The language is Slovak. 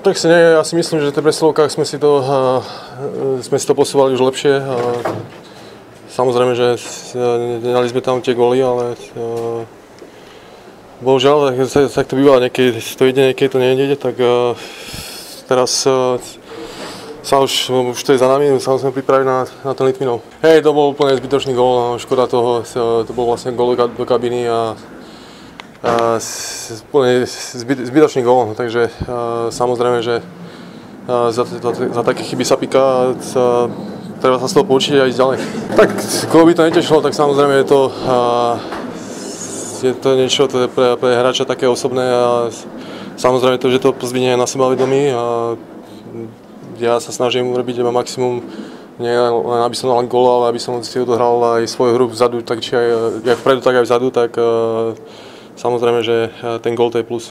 tak ja si myslím, že v presilovkách sme si to posúvali už lepšie. Samozrejme, že nedali sme tam tie góly, ale bohužiaľ, tak to býva, niekedy to ide, niekedy to nejde, tak teraz už to je za nami, sa musíme pripraviť na ten Litvinov. Hej, to bol úplne zbytočný gól, škoda toho, to bol vlastne gól do kabiny a úplne zbytočný gól, takže samozrejme, že za také chyby sa píka, treba sa z toho poučiť a ísť ďalej. Tak, koho by to netešilo, tak samozrejme je to niečo, to je pre hráča také osobné a samozrejme to, že to pozvinie na sebavedomí a ja sa snažím urobiť iba maximum, nie len aby som dal gól, ale aby som si odohral aj svoju hru vzadu, tak či aj vpredu, tak aj vzadu, tak samozrejme, že ten gól to je plus.